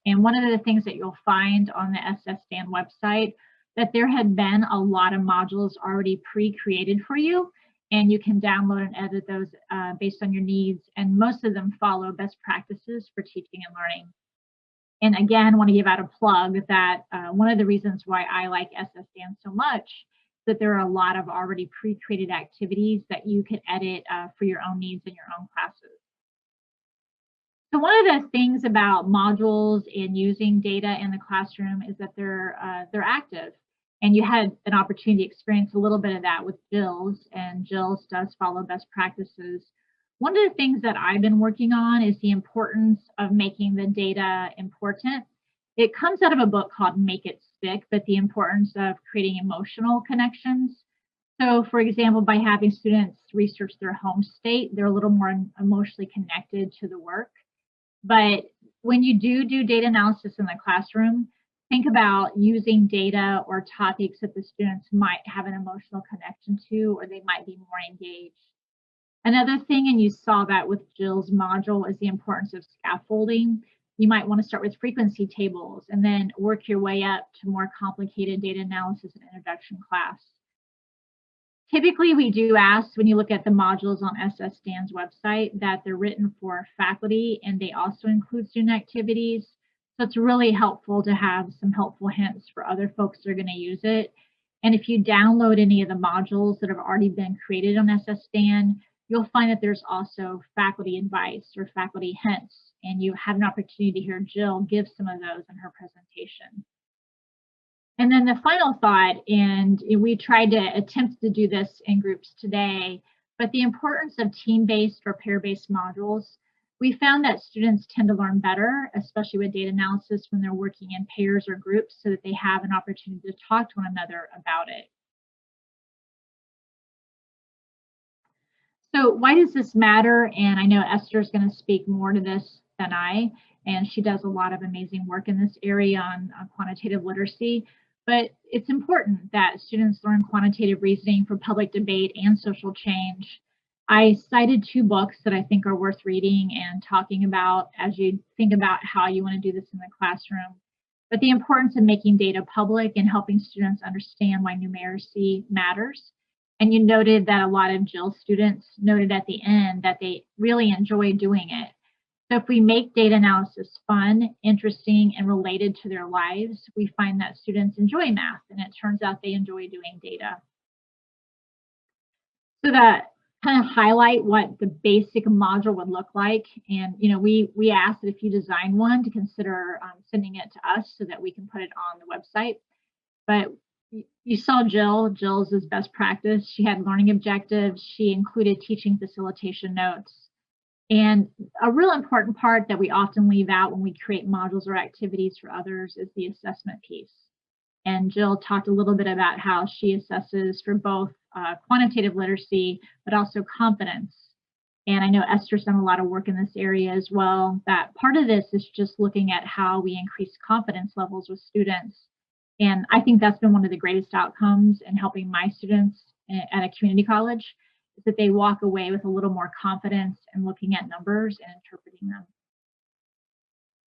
And one of the things that you'll find on the SSDAN website, that there had been a lot of modules already pre-created for you, and you can download and edit those based on your needs, and most of them follow best practices for teaching and learning. And again, want to give out a plug that one of the reasons why I like SSDAN so much is that there are a lot of already pre-created activities that you can edit for your own needs in your own classes. So one of the things about modules and using data in the classroom is that they're active. And you had an opportunity to experience a little bit of that with Jill's, and Jill's does follow best practices. One of the things that I've been working on is the importance of making the data important. It comes out of a book called Make It Stick, but the importance of creating emotional connections. So for example, by having students research their home state, they're a little more emotionally connected to the work. But when you do data analysis in the classroom, think about using data or topics that the students might have an emotional connection to, or they might be more engaged. Another thing, and you saw that with Jill's module, is the importance of scaffolding. You might want to start with frequency tables and then work your way up to more complicated data analysis and introduction class. Typically, we do ask, when you look at the modules on SSDAN's website, that they're written for faculty, and they also include student activities. So it's really helpful to have some helpful hints for other folks that are going to use it. And if you download any of the modules that have already been created on SSDAN, you'll find that there's also faculty advice or faculty hints, and you have an opportunity to hear Jill give some of those in her presentation. And then the final thought, and we tried to attempt to do this in groups today, but the importance of team-based or pair-based modules. We found that students tend to learn better, especially with data analysis, when they're working in pairs or groups, so that they have an opportunity to talk to one another about it. So why does this matter? And I know Esther's going to speak more to this than I, and she does a lot of amazing work in this area on quantitative literacy. But it's important that students learn quantitative reasoning for public debate and social change. I cited 2 books that I think are worth reading and talking about as you think about how you want to do this in the classroom. But the importance of making data public and helping students understand why numeracy matters. And you noted that a lot of Jill's students noted at the end that they really enjoy doing it. So if we make data analysis fun, interesting, and related to their lives, we find that students enjoy math, and it turns out they enjoy doing data. So that kind of highlight what the basic module would look like. And we asked that if you design one, to consider sending it to us so that we can put it on the website. But you saw Jill's is best practice. She had learning objectives. She included teaching facilitation notes. And a real important part that we often leave out when we create modules or activities for others is the assessment piece. And Jill talked a little bit about how she assesses for both quantitative literacy, but also confidence. And I know Esther's done a lot of work in this area as well. That part of this is just looking at how we increase confidence levels with students. And I think that's been one of the greatest outcomes in helping my students at a community college, is that they walk away with a little more confidence in looking at numbers and interpreting them.